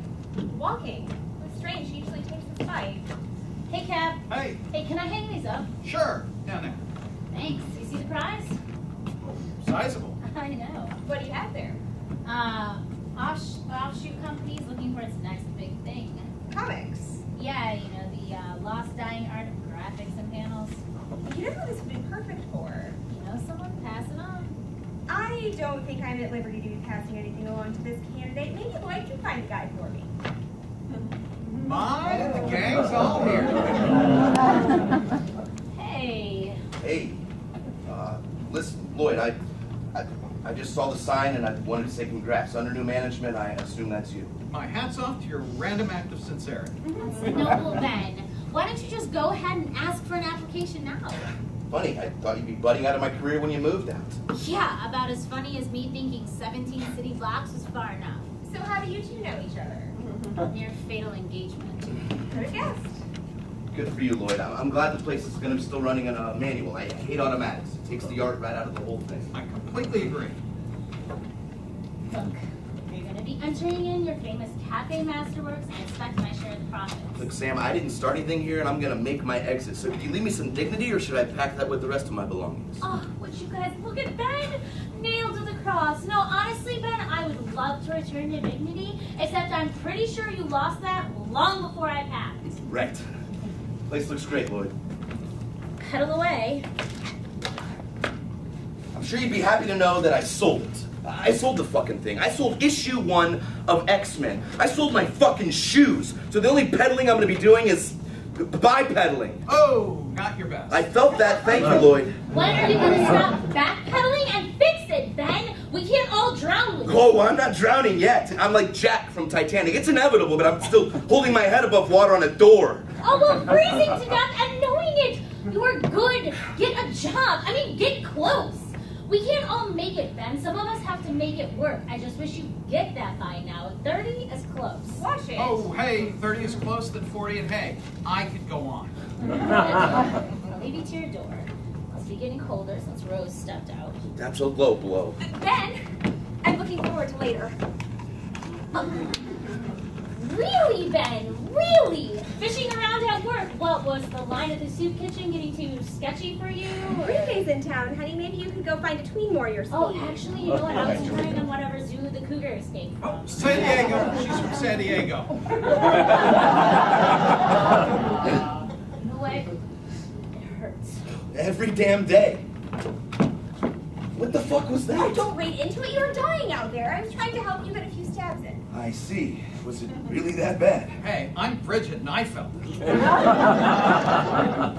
Speaker 3: Walking. It was strange. He usually takes his bike.
Speaker 6: Hey, Cap.
Speaker 1: Hey,
Speaker 6: Hey, can I hang these up?
Speaker 1: sure, down there.
Speaker 6: Thanks. You see the prize?
Speaker 1: Sizable.
Speaker 6: I know.
Speaker 3: What do you have there?
Speaker 6: Offshoot companies looking for its next big thing.
Speaker 3: Comics.
Speaker 6: Yeah, the lost dying art of graphics and panels.
Speaker 3: You know who this would be perfect for?
Speaker 6: Someone pass it on.
Speaker 3: I don't think I'm at liberty to be passing anything along to this candidate. Maybe Lloyd can find a guy for me.
Speaker 1: The gang's all here.
Speaker 6: Hey.
Speaker 2: Hey, listen, Lloyd, I just saw the sign and I wanted to say congrats. Under new management, I assume that's you.
Speaker 1: My hat's off to your random act of sincerity.
Speaker 6: That's noble, Ben. Why don't you just go ahead and ask for an application now?
Speaker 2: Funny, I thought you'd be budding out of my career when you moved out.
Speaker 6: Yeah, about as funny as me thinking 17 city blocks was far enough.
Speaker 3: So how do you two know each other?
Speaker 6: Near fatal engagement.
Speaker 3: Could have guessed.
Speaker 2: Good for you, Lloyd. I'm glad the place is going to be still running on a manual. I hate automatics. It takes the art right out of the whole thing.
Speaker 1: I completely agree.
Speaker 6: Look, you're going to be entering in your famous cafe masterworks and expect my share of the profits.
Speaker 2: Look, Sam, I didn't start anything here, and I'm going to make my exit. So could you leave me some dignity, or should I pack that with the rest of my belongings?
Speaker 6: Oh, would you guys look at Ben? Nailed to the cross. No, honestly, Ben, I would love to return your dignity, except I'm pretty sure you lost that long before I packed.
Speaker 2: Right. Place looks great, Lloyd.
Speaker 6: Pedal away.
Speaker 2: I'm sure you'd be happy to know that I sold it. I sold the fucking thing. I sold issue 1 of X-Men. I sold my fucking shoes. So the only peddling I'm going to be doing is bipedalling.
Speaker 1: Oh, not your best.
Speaker 2: I felt that. Thank you, Lloyd.
Speaker 6: When are you going to stop backpedaling and fix it, Ben? We can't all drown with you.
Speaker 2: Oh, well, I'm not drowning yet. I'm like Jack from Titanic. It's inevitable, but I'm still holding my head above water on a door.
Speaker 6: Oh, well, freezing to death and knowing it. You're good. Get a job. I mean, get close. We can't all make it, Ben. Some of us have to make it work. I just wish you'd get that by now. 30 is close.
Speaker 3: Watch it.
Speaker 1: Oh, hey, 30 is close than 40, and hey, I could go on.
Speaker 6: I'll leave you to your door. Must be getting colder since Rose stepped out.
Speaker 2: That's a low blow.
Speaker 3: Ben, I'm looking forward to later.
Speaker 6: Really, Ben? Really? Fishing around at work. What, was the line at the soup kitchen getting too sketchy for you?
Speaker 3: Reese's in town, honey. Maybe you could go find a tween warrior speed.
Speaker 6: Oh, actually, you know what? I was trying on whatever zoo the cougars came from.
Speaker 1: Oh, San Diego. She's from San Diego.
Speaker 6: You know what? It hurts.
Speaker 2: Every damn day. What the fuck was
Speaker 3: Oh,
Speaker 2: that?
Speaker 3: don't read into it. You're dying out there. I was trying to help you get a few stabs in.
Speaker 2: I see. Was it really that bad?
Speaker 1: Hey, I'm Bridget, and I felt it.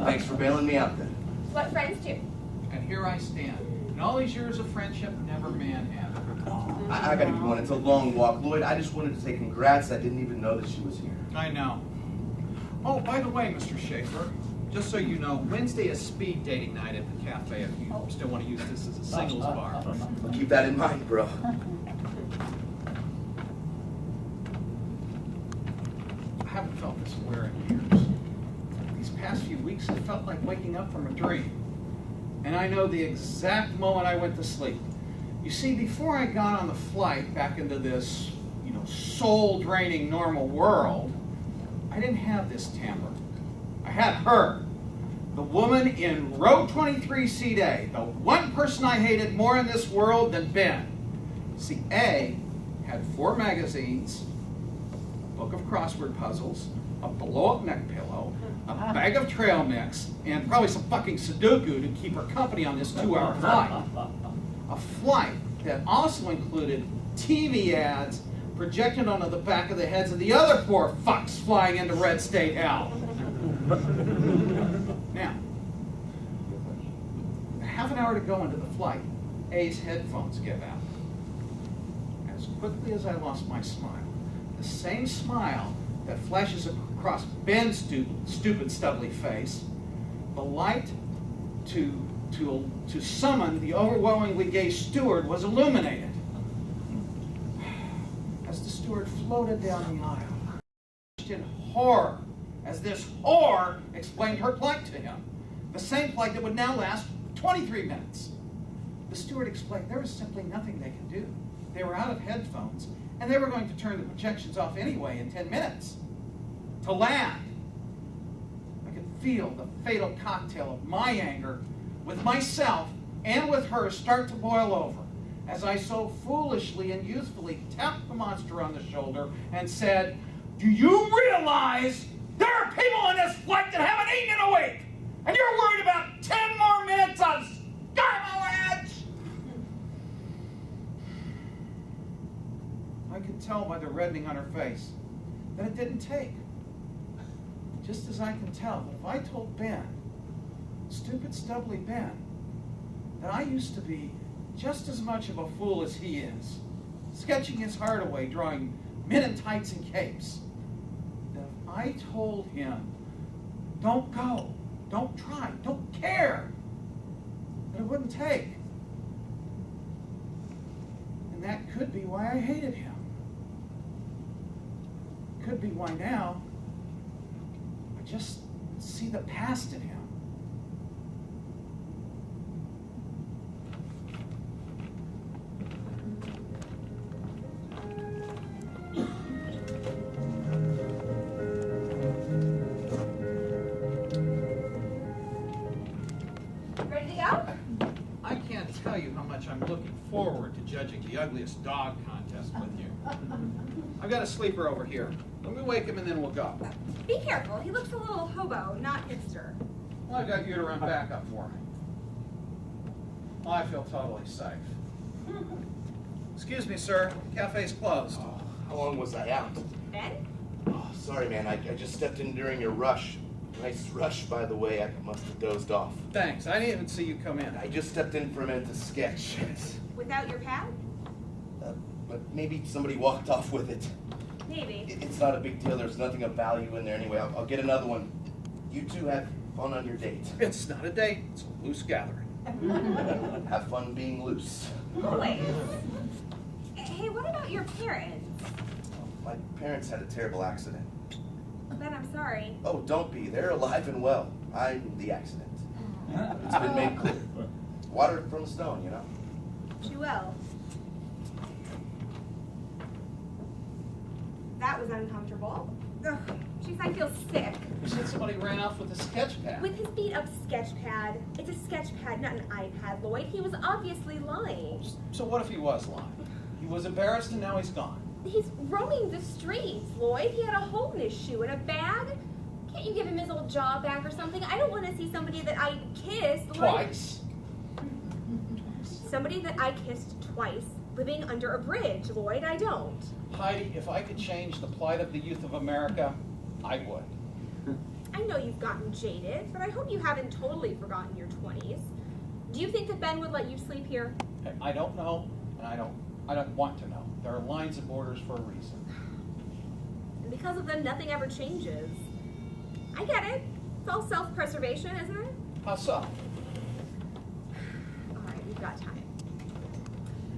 Speaker 2: Thanks for bailing me out then.
Speaker 3: What friends do.
Speaker 1: And here I stand. In all these years of friendship, never manhandled.
Speaker 2: I gotta get going. It's a long walk. Lloyd, I just wanted to say congrats. I didn't even know that she was here.
Speaker 1: I know. Oh, by the way, Mr. Schaefer, just so you know, Wednesday is speed dating night at the cafe if you still want to use this as a singles bar.
Speaker 2: I'll keep that in mind, bro.
Speaker 1: I haven't felt this aware in years. These past few weeks have felt like waking up from a dream. And I know the exact moment I went to sleep. You see, before I got on the flight back into this, soul-draining normal world, I didn't have this timbre. I had her. The woman in row 23 seat A. The one person I hated more in this world than Ben. See, A had 4 magazines, a book of crossword puzzles, a blow-up neck pillow, a bag of trail mix, and probably some fucking Sudoku to keep her company on this 2-hour flight. A flight that also included TV ads projected onto the back of the heads of the other poor fucks flying into Red State Hell. Now, half an hour to go into the flight, A's headphones give out. As quickly as I lost my smile, the same smile that flashes across Ben's stupid, stubbly face, the light to summon the overwhelmingly gay steward was illuminated. As the steward floated down the aisle, in horror, as this whore explained her plight to him, the same plight that would now last 23 minutes. The steward explained there was simply nothing they could do. They were out of headphones, and they were going to turn the projections off anyway in 10 minutes. To land. I could feel the fatal cocktail of my anger with myself and with her start to boil over as I so foolishly and youthfully tapped the monster on the shoulder and said, "Do you realize there are people on this flight that haven't eaten in a week? And you're worried about 10 more minutes of cartilage?" I could tell by the reddening on her face that it didn't take. Just as I can tell that if I told Ben, stupid stubbly Ben, that I used to be just as much of a fool as he is, sketching his heart away, drawing men in tights and capes, that if I told him, don't go, don't try, don't care, that it wouldn't take. And that could be why I hated him. Could be why now I just see the past in him.
Speaker 3: Ready to go?
Speaker 1: I can't tell you how much I'm looking forward to judging the ugliest dog contest with you. I've got a sleeper over here. Let me wake him and then we'll go.
Speaker 3: Be careful. He looks a little hobo, not hipster.
Speaker 1: Well, I've got you to run backup for me. Well, I feel totally safe. Excuse me, sir. Cafe's closed.
Speaker 2: Oh, how long was I out?
Speaker 3: Ben?
Speaker 2: Oh, sorry, man. I just stepped in during your rush. Nice rush, by the way. I must have dozed off.
Speaker 1: Thanks. I didn't even see you come in.
Speaker 2: I just stepped in for a minute to sketch.
Speaker 3: Without your pad?
Speaker 2: But maybe somebody walked off with it.
Speaker 3: Maybe.
Speaker 2: It's not a big deal. There's nothing of value in there anyway. I'll get another one. You two have fun on your date.
Speaker 1: It's not a date. It's a loose gathering.
Speaker 2: Have fun being loose.
Speaker 3: Always. Hey, what about your parents?
Speaker 2: My parents had a terrible accident.
Speaker 3: Ben, I'm sorry.
Speaker 2: Oh, don't be. They're alive and well. I'm the accident. It's been made clear. Water from a stone, you know?
Speaker 3: Too well. That was uncomfortable. Ugh, jeez, I feel sick.
Speaker 1: You said somebody ran off with a sketch pad.
Speaker 3: With his beat up sketch pad. It's a sketch pad, not an iPad, Lloyd. He was obviously lying.
Speaker 1: So what if he was lying? He was embarrassed and now he's gone.
Speaker 3: He's roaming the streets, Lloyd. He had a hole in his shoe and a bag. Can't you give him his old job back or something? I don't want to see somebody that I kissed. Lloyd.
Speaker 1: Twice.
Speaker 3: Somebody that I kissed twice, living under a bridge, Lloyd. I don't.
Speaker 1: Heidi, if I could change the plight of the youth of America, I would.
Speaker 3: I know you've gotten jaded, but I hope you haven't totally forgotten your 20s. Do you think that Ben would let you sleep here?
Speaker 1: I don't know, and I don't want to know. There are lines and borders for a reason.
Speaker 3: And because of them, nothing ever changes. I get it. It's all self-preservation, isn't it?
Speaker 1: How so?
Speaker 3: All right, we've got time.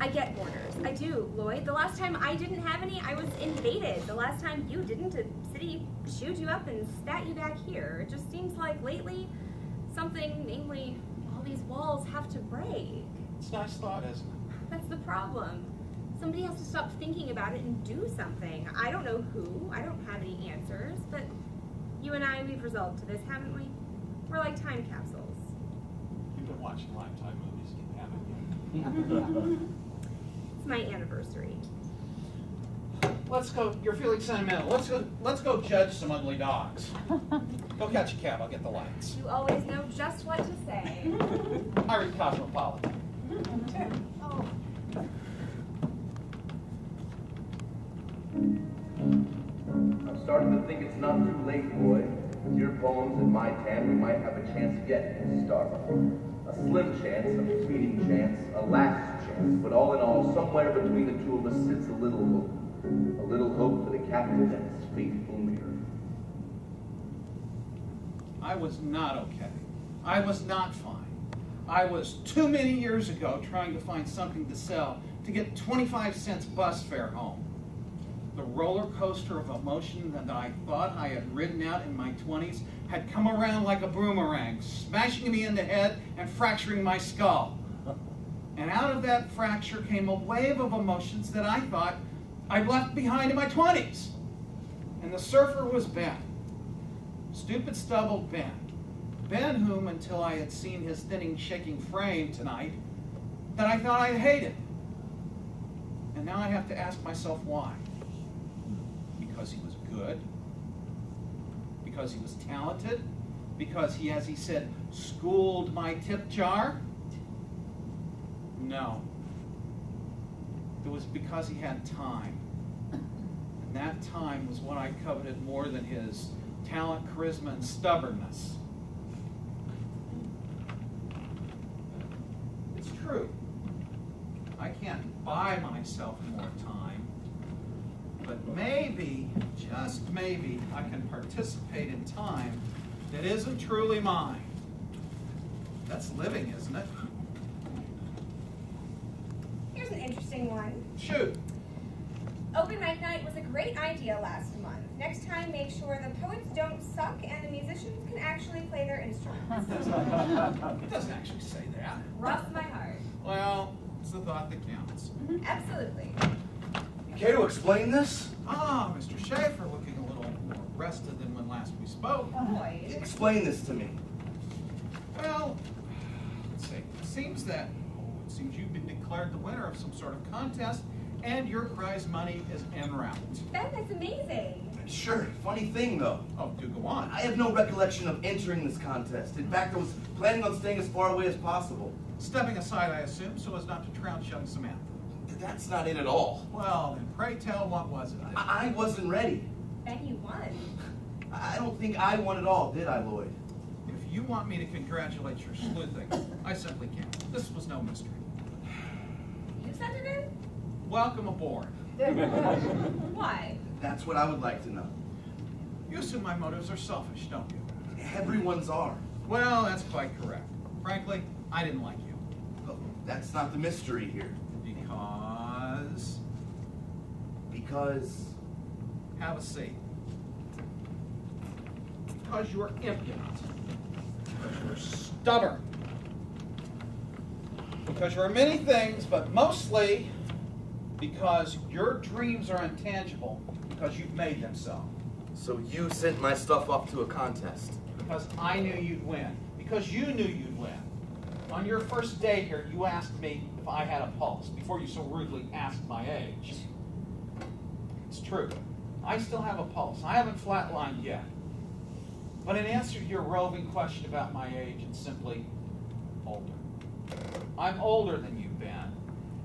Speaker 3: I get borders. I do, Lloyd. The last time I didn't have any, I was invaded. The last time you didn't, a city chewed you up and spat you back here. It just seems like lately, something, namely, all these walls have to break.
Speaker 1: It's a nice thought, isn't it?
Speaker 3: That's the problem. Somebody has to stop thinking about it and do something. I don't know who. I don't have any answers, but you and I, we've resolved to this, haven't we? We're like time capsules.
Speaker 1: You've been watching Lifetime movies, haven't you?
Speaker 3: It's my anniversary.
Speaker 1: Let's go. You're feeling sentimental. Let's go judge some ugly dogs. Go catch a cab. I'll get the lights.
Speaker 3: You always know just what to say.
Speaker 1: I read Cosmopolitan.
Speaker 3: Oh.
Speaker 2: I'm starting to think it's not too late, boy. With your poems and my tan, we might have a chance yet to start. A slim chance, a fleeting chance, a last chance, but all in all, somewhere between the two of us sits a little hope. A little hope for the captain and his faithful mirror.
Speaker 1: I was not okay. I was not fine. I was too many years ago trying to find something to sell to get 25 cents bus fare home. The roller coaster of emotion that I thought I had ridden out in my 20s had come around like a boomerang, smashing me in the head and fracturing my skull. And out of that fracture came a wave of emotions that I thought I'd left behind in my 20s. And the surfer was Ben. Stupid, stubbled Ben. Ben whom, until I had seen his thinning, shaking frame tonight, that I thought I hated. And now I have to ask myself why. Because he was good? Because he was talented? Because he, as he said, schooled my tip jar? No. It was because he had time. And that time was what I coveted more than his talent, charisma, and stubbornness. It's true. I can't buy myself more time. But maybe, just maybe, I can participate in time that isn't truly mine. That's living, isn't it?
Speaker 3: Here's an interesting one.
Speaker 1: Shoot.
Speaker 3: Open mic night was a great idea last month. Next time, make sure the poets don't suck and the musicians can actually play their instruments.
Speaker 1: It doesn't actually say that.
Speaker 3: Cross my heart.
Speaker 1: Well, it's the thought that counts.
Speaker 3: Absolutely.
Speaker 2: You care to explain this?
Speaker 1: Ah, Mr. Schaefer, looking a little more rested than when last we spoke.
Speaker 3: Boy.
Speaker 2: Explain this to me.
Speaker 1: Well, let's see. It seems you've been declared the winner of some sort of contest, and your prize money is en route.
Speaker 3: Ben, that's amazing.
Speaker 2: Sure, funny thing though.
Speaker 1: Oh, do go on.
Speaker 2: I have no recollection of entering this contest. In fact, I was planning on staying as far away as possible.
Speaker 1: Stepping aside, I assume, so as not to trounce young Samantha.
Speaker 2: That's not it at all.
Speaker 1: Well, then pray tell, what was it?
Speaker 2: I wasn't ready.
Speaker 3: Ben, you won.
Speaker 2: I don't think I won at all, did I, Lloyd?
Speaker 1: If you want me to congratulate your sleuthing, I simply can't. This was no mystery.
Speaker 3: You sent it in?
Speaker 1: Welcome aboard.
Speaker 3: Why?
Speaker 2: That's what I would like to know.
Speaker 1: You assume my motives are selfish, don't you?
Speaker 2: Everyone's are.
Speaker 1: Well, that's quite correct. Frankly, I didn't like you.
Speaker 2: But that's not the mystery here. Because...
Speaker 1: Have a seat. Because you're impudent. Because you're stubborn. Because you're many things, but mostly because your dreams are intangible because you've made them so.
Speaker 2: So you sent my stuff off to a contest.
Speaker 1: Because I knew you'd win. Because you knew you'd win. On your first day here, you asked me if I had a pulse before you so rudely asked my age. It's true. I still have a pulse. I haven't flatlined yet. But in answer to your roving question about my age, it's simply older. I'm older than you, Ben.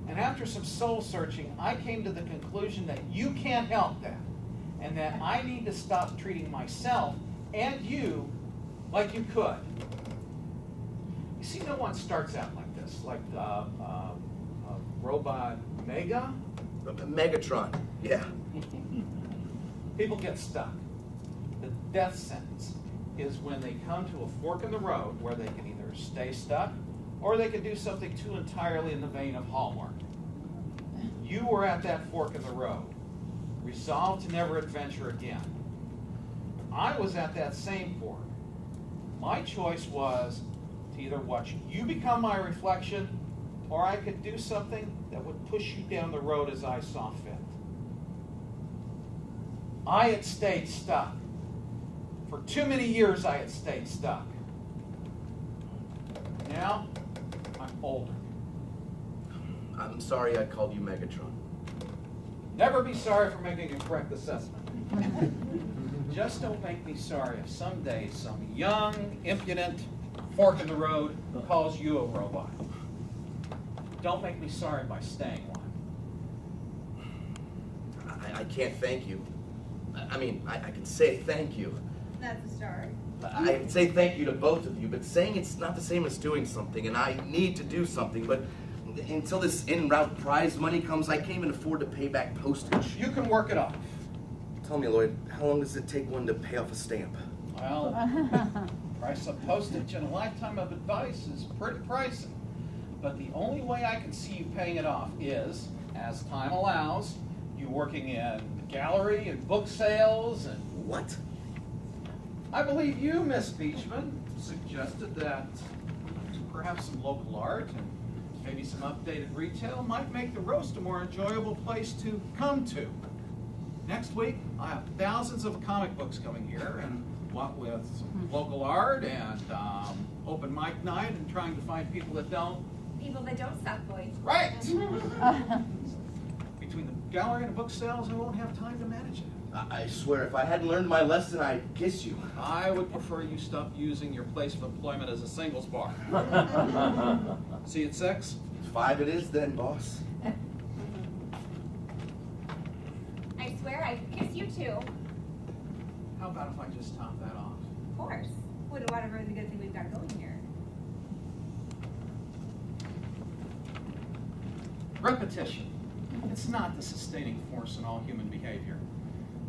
Speaker 1: And after some soul searching, I came to the conclusion that you can't help that. And that I need to stop treating myself and you like you could. You see, no one starts out like this, like Robot Mega.
Speaker 2: Megatron, yeah.
Speaker 1: People get stuck. The death sentence is when they come to a fork in the road where they can either stay stuck or they can do something too entirely in the vein of Hallmark. You were at that fork in the road, resolved to never adventure again. I was at that same fork. My choice was to either watch you become my reflection or I could do something that would push you down the road as I saw fit. I had stayed stuck. For too many years I had stayed stuck. Now, I'm older.
Speaker 2: I'm sorry I called you Megatron.
Speaker 1: Never be sorry for making a correct assessment. Just don't make me sorry if someday some young, impudent fork in the road calls you a robot. Don't make me sorry by staying one.
Speaker 2: I can't thank you. I mean, I can say thank you.
Speaker 3: That's a start.
Speaker 2: I can say thank you to both of you, but saying it's not the same as doing something, and I need to do something, but until this en route prize money comes, I can't even afford to pay back postage.
Speaker 1: You can work it off.
Speaker 2: Tell me, Lloyd, how long does it take one to pay off a stamp?
Speaker 1: Well, price of postage and a lifetime of advice is pretty pricey. But the only way I can see you paying it off is, as time allows, you working in the gallery and book sales and...
Speaker 2: What?
Speaker 1: I believe you, Miss Beachman, suggested that perhaps some local art and maybe some updated retail might make the roast a more enjoyable place to come to. Next week, I have thousands of comic books coming here, and what with some local art and open mic night and trying to find people that don't.
Speaker 3: People that don't suck, boys.
Speaker 1: Right! Between the gallery and the book sales, I won't have time to manage it.
Speaker 2: I swear, if I hadn't learned my lesson, I'd kiss you.
Speaker 1: I would prefer you stop using your place of employment as a singles bar. See you at 6?
Speaker 2: 5 it is then, boss.
Speaker 3: I swear I'd kiss you too.
Speaker 1: How about if I just top that off?
Speaker 3: Of course. Whatever the good thing we've got going here.
Speaker 1: Repetition. It's not the sustaining force in all human behavior.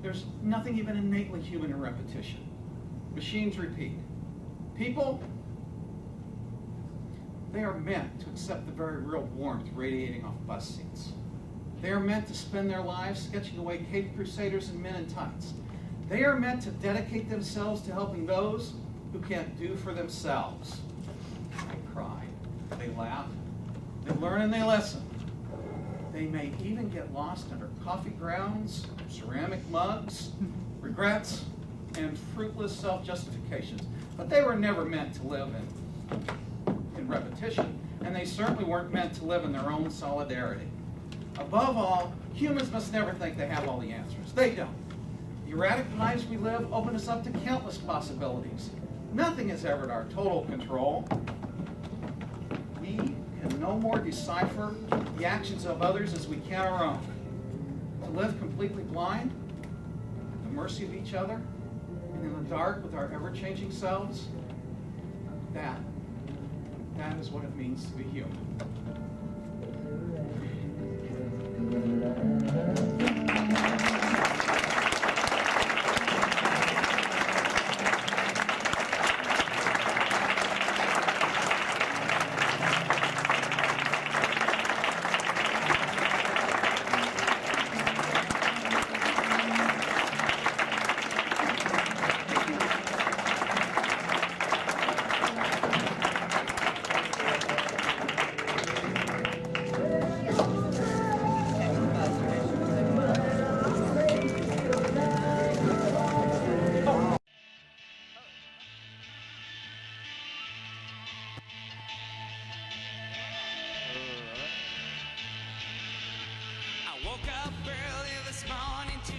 Speaker 1: There's nothing even innately human in repetition. Machines repeat. People, they are meant to accept the very real warmth radiating off bus seats. They are meant to spend their lives sketching away Cape Crusaders and men in tights. They are meant to dedicate themselves to helping those who can't do for themselves. They cry, they laugh, they learn and they listen. They may even get lost under coffee grounds, ceramic mugs, regrets, and fruitless self-justifications. But they were never meant to live in repetition, and they certainly weren't meant to live in their own solidarity. Above all, humans must never think they have all the answers. They don't. The erratic lives we live open us up to countless possibilities. Nothing is ever at our total control. We can no more decipher the actions of others as we can our own. To live completely blind, at the mercy of each other, and in the dark with our ever-changing selves, that is what it means to be human.
Speaker 7: I woke up early this morning to